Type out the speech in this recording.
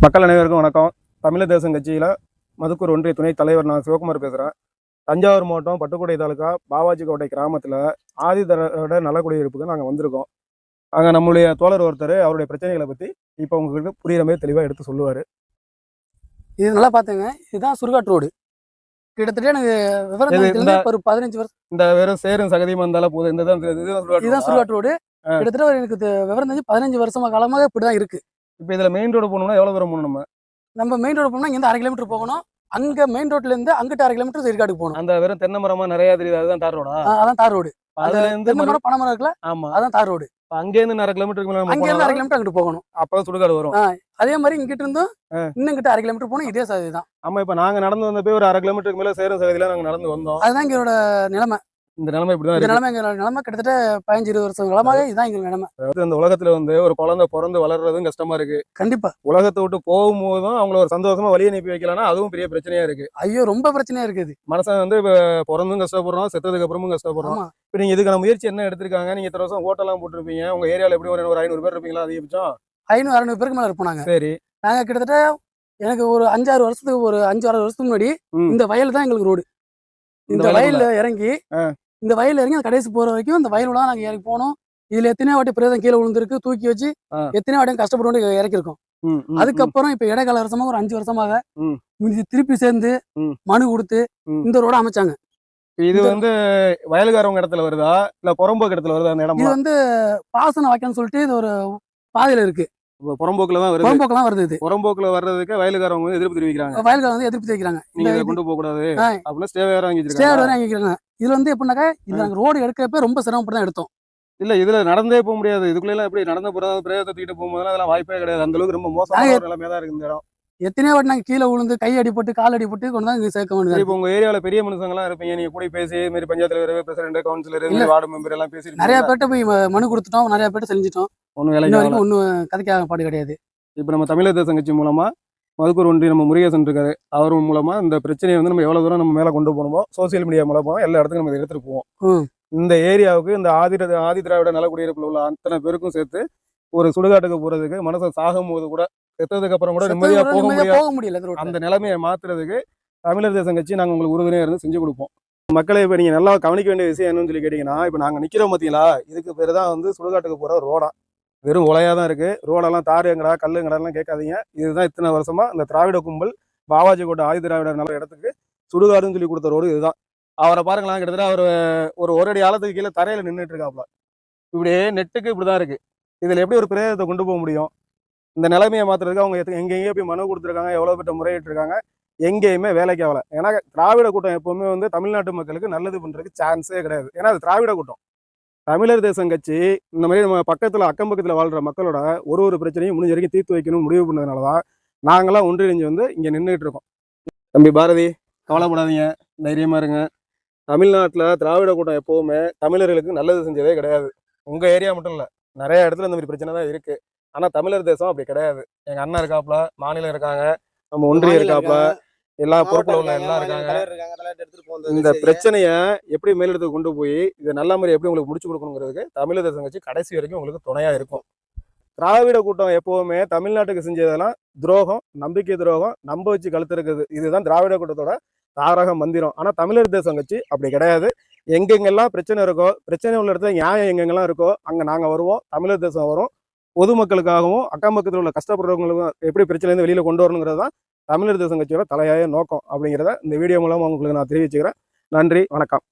மக்கள் அனைவருக்கும் வணக்கம். தமிழர் தேசம் கட்சியில் மதுக்கூர் ஒன்றிய துணைத் தலைவர் நான் சிவகுமார் பேசுகிறேன். தஞ்சாவூர் மாவட்டம் பட்டுக்கோட்டை தாலுக்கா பாவாஜி கோட்டை கிராமத்தில் ஆதிதரோட நலக்குடியிருப்புக்கு நாங்கள் வந்திருக்கோம். அங்கே நம்மளுடைய தோழர் ஒருத்தர் அவருடைய பிரச்சனைகளை பற்றி இப்போ உங்களுக்கு புரிகிற மாதிரி தெளிவாக எடுத்து சொல்லுவார். இது நல்லா பார்த்துங்க. இதுதான் சுடுகாட்டு ரோடு. கிட்டத்தட்ட எனக்கு விவரம் ஒரு 15 வருஷம். இந்த வெறும் சேரும் சகதியும் வந்தாலும் போதும். இதுதான் சுடுகாட்டு ரோடு. கிட்டத்தட்ட எனக்கு விவரம் தெரிஞ்சு 15 வருஷமா காலமாக இப்படிதான் இருக்கு. இப்போ இதில் மெயின் ரோடு போகணும்னா எவ்வளோ தூரம் போகணும்? நம்ம மெயின் ரோடு போகணும்னா இங்கே 1/2 கிலோமீட்டர் போகணும். அங்கே மெயின் ரோட்ல இருந்து அங்கிட்ட 1/2 கிலோமீட்டர் ஏற்காடுக்கு போகணும். அந்த வெறும் தென்னை மரமா நிறைய தெரியுது, அதுதான் தார் ரோடா? அதான் தார் ரோடு. அதுல இருந்து பனை மரம் இருக்குல்ல, ஆமா, அதான் தார் ரோடு. அங்கேருந்து 1/2 கிலோமீட்டருக்கு அங்கேருந்து 1/2 கிலோமீட்டர் அங்கிட்டு போகணும். அப்பதான் சுடுகாடு வரும். அதே மாதிரி இங்கிட்ட இருந்தும் இன்னும் கிட்ட 1/2 கிலோமீட்டர் போகணும். இதே சகதி தான். ஆமா, இப்ப நாங்க நடந்து வந்தப்போ ஒரு 1/2 கிலோமீட்டருக்கு மேல சேரும் சகதியில நாங்க நடந்து வந்தோம். அதுதான் எங்களோட நிலைமை. இந்த நிலைமை இப்படிதான் இருக்கு. எங்களோட நிலைமை கிட்டத்தட்ட 15-20 வருஷம் காலமாக இதுதான் எங்க நிலைமை. அதாவது இந்த உலகத்துல ஒரு குழந்தை பிறந்து வளர்றதும் கஷ்டமா இருக்கு. கண்டிப்பா. உலகத்தை விட்டு போகும்போதும் அவங்கள ஒரு சந்தோஷமா வழி அனுப்பி வைக்கலாம்னா அதுவும் பெரிய பிரச்சனையா இருக்கு. ஐயோ, ரொம்ப பிரச்சனையா இருக்குது. மனசன் இப்ப பிறந்தும் கஷ்டப்படுறோம், செத்ததுக்கு அப்புறமும் கஷ்டப்படுறோம். இப்ப நீங்க இதுக்கான முயற்சி என்ன எடுத்திருக்காங்க? நீங்க இத்தனை வருஷம் ஹோட்டல்லாம் போட்டிருப்பீங்க. உங்க ஏரியால எப்படி ஒரு 500 பேர் இருப்பீங்களா? அதிகபட்சம் 500-600 பேருக்கு மேல இருப்போம் நாங்க. சரி. நாங்க கிட்டத்தட்ட எனக்கு ஒரு 5-6 வருஷத்துக்கு ஒரு 5-6 வருஷத்துக்கு முன்னாடி இந்த வயல் தான் எங்களுக்கு ரோடு. இந்த வயல்ல இறங்கி இந்த வயல் இறங்கி அந்த கடைசி போற வரைக்கும் இந்த வயலோட நாங்க இறங்கி போனோம். இதுல எத்தனை வாட்டி பிரேதம் கீழே விழுந்திருக்கு, தூக்கி வச்சு எத்தனை வாட்டி கஷ்டப்பட்டு இறக்கிருக்கோம். அதுக்கப்புறம் இப்ப இடைக்கால வருஷமாக ஒரு 5 வருஷமாக திருப்பி சேர்ந்து மனு கொடுத்து இந்த ரோட அமைச்சாங்க. இது வயலுக்காரவங்க இடத்துல வருதா இல்ல புறம்போக்கு இடத்துல வருதா? அந்த இடம் இது பாசன வைக்கணும்னு சொல்லிட்டு இது ஒரு பாதையில இருக்கு. புறம்போக்குல தான் வருது. புறம்போக்குலாம் வருது. இது புறம்போக்குல வர்றதுக்கு வயலுக்காரவங்க எதிர்ப்பு தெரிவிக்கிறாங்க. வயலுக்காரங்க எதிர்ப்பு தெரிவிக்கிறாங்க. நீங்க கொண்டு போக கூடாது அப்படின்னு ஸ்டே வேற வாங்கிக்கிறாங்க. இதுல எப்படின்னாக்கா இது நாங்க ரோடு எடுக்கிறப்ப ரொம்ப சிரமப்பட்டு தான் எடுத்தோம். இல்ல, இதுல நடந்தே போக முடியாது. இதுக்குள்ள எல்லாம் எப்படி நடந்து போறது? பிரேதத்தை தூக்கிட்டு போகும்போது அதெல்லாம் வாய்ப்பே கிடையாது. அந்த அளவுக்கு ரொம்ப மோசமான நிலைமையா தான் இருக்கு இந்த இடம். எத்தனையோ வாட்டி நாங்க கீழே விழுந்து கை அடிபட்டு கால் அடிபட்டு கொண்டு தான் இங்க சேர்க்க வேண்டியது. இப்போ உங்க ஏரியால பெரிய மனுஷங்க எல்லாம் இருப்பீங்க. நீங்க கூட பேசி இது மாதிரி பஞ்சாயத்து தலைவர், பிரசிடென்ட், கவுன்சிலர், வார்டு மெம்பர் எல்லாம் பேசி நிறைய பேர்ட்ட போய் மனு கொடுத்துட்டோம். நிறைய பேர்ட்ட செஞ்சுட்டோம். ஒன்னும் கதைக்காக பாடு கிடையாது. இப்ப நம்ம தமிழர் தேசம் கட்சி மூலமா மதுக்கூர் ஒன்றிய நம்ம முருகேசன் இருக்காரு. அவர் மூலமா இந்த பிரச்சனையை நம்ம எவ்வளவு தூரம் நம்ம மேல கொண்டு போகணுமோ சோசியல் மீடியா மூலமா எல்லா இடத்துக்கும் நம்ம எடுத்துட்டு போவோம். இந்த ஏரியாவுக்கு இந்த ஆதி திராவிட நலக்குடியிருப்புல உள்ள அத்தனை பேருக்கும் சேர்த்து ஒரு சுடுகாட்டுக்கு போறதுக்கு மனசை சாகும் போது கூட செத்ததுக்கு அப்புறம் கூட நிம்மதியா போக முடியல. அந்த நிலைமையை மாத்துறதுக்கு தமிழர் தேசம் கட்சி நாங்க உங்களுக்கு உறுதுணையா இருந்து செஞ்சு கொடுப்போம். மக்களை இப்ப நீங்க நல்லா கவனிக்க வேண்டிய விஷயம் என்னன்னு சொல்லி கேட்டீங்கன்னா, இப்ப நாங்க நிக்கிறோம் பாத்தீங்களா, இதுக்கு பேரு தான் சுடுகாட்டுக்கு போற ரோடா. வெறும் உலையா தான் இருக்கு. ரோடெல்லாம் தாரு எங்கடா கல்லு எங்கடாலாம் கேட்காதீங்க. இதுதான் இத்தனை வருஷமா இந்த திராவிட கும்பல் பாவாஜி கோட்டை ஆதி திராவிடர் நல்ல இடத்துக்கு சுடுகாடுன்னு சொல்லி கொடுத்த ரோடு இதுதான். அவரை பாருங்களா, கிட்டத்தட்ட அவர் ஒரு அடி ஆழத்துக்கு கீழே தரையில நின்றுட்டு இருக்காப்ல. இப்படியே நெட்டுக்கு இப்படிதான் இருக்கு. இதுல எப்படி ஒரு பிரேதத்தை கொண்டு போக முடியும்? இந்த நிலைமையை மாத்துறதுக்கு அவங்க எங்கெங்கேயோ போய் மனு கொடுத்துருக்காங்க, எவ்வளவு பேர்ட்ட முறையிட்டு இருக்காங்க, எங்கேயுமே வேலைக்கு ஆகல. ஏன்னா திராவிட கூட்டம் எப்பவுமே தமிழ்நாட்டு மக்களுக்கு நல்லது பண்றதுக்கு சான்ஸே கிடையாது. ஏன்னா அது திராவிட கூட்டம். தமிழர் தேசம் கட்சி இந்த மாதிரி நம்ம பக்கத்துல அக்கம் பக்கத்துல வாழ்ற மக்களோட ஒரு பிரச்சனையும் முடிஞ்ச வரைக்கும் தீர்த்து வைக்கணும்னு முடிவு பண்ணதுனாலதான் நாங்களாம் ஒன்றிணைஞ்சு இங்க நின்றுட்டு இருக்கோம். தம்பி பாரதி, கவலைப்படாதீங்க, தைரியமா இருங்க. தமிழ்நாட்டுல திராவிட கூட்டம் எப்பவுமே தமிழர்களுக்கு நல்லது செஞ்சதே கிடையாது. உங்க ஏரியா மட்டும் இல்ல, நிறைய இடத்துல இந்த மாதிரி பிரச்சனை தான் இருக்கு. ஆனா தமிழர் தேசம் அப்படி கிடையாது. எங்க அண்ணா இருக்காப்ல, மாநிலம் இருக்காங்க, நம்ம ஒன்றியம் இருக்காப்ல, எல்லா பொறுப்புல உள்ள எல்லாம் இருக்காங்க. இந்த பிரச்சனைய எப்படி மேலெடுத்து கொண்டு போய் இதை நல்ல மாதிரி எப்படி உங்களுக்கு முடிச்சு கொடுக்கணுங்கிறதுக்கு தமிழர் தேசம் கட்சி கடைசி வரைக்கும் உங்களுக்கு துணையா இருக்கும். திராவிட கூட்டம் எப்பவுமே தமிழ்நாட்டுக்கு செஞ்சதெல்லாம் துரோகம், நம்பிக்கை துரோகம், நம்ப வச்சு கழுத்து இருக்குது. இதுதான் திராவிட கூட்டத்தோட தாரக மந்திரம். ஆனா தமிழர் தேசம் கட்சி அப்படி கிடையாது. எங்கெங்கெல்லாம் பிரச்சனை இருக்கோ, பிரச்சனை உள்ள இடத்துல நியாயம் எங்கெங்கெல்லாம் இருக்கோ அங்க நாங்க வருவோம். தமிழர் தேசம் வரும். பொதுமக்களுக்காகவும் அக்கம் பக்கத்தில் உள்ள கஷ்டப்படுறவங்களுக்கும் எப்படி பிரச்சனைலேருந்து வெளியில கொண்டு வரணுங்கிறது தான் தமிழர் தேசம் கட்சியோட தலையாய நோக்கம் அப்படிங்கிறத இந்த வீடியோ மூலம் உங்களுக்கு நான் தெரிவிச்சுக்கிறேன். நன்றி, வணக்கம்.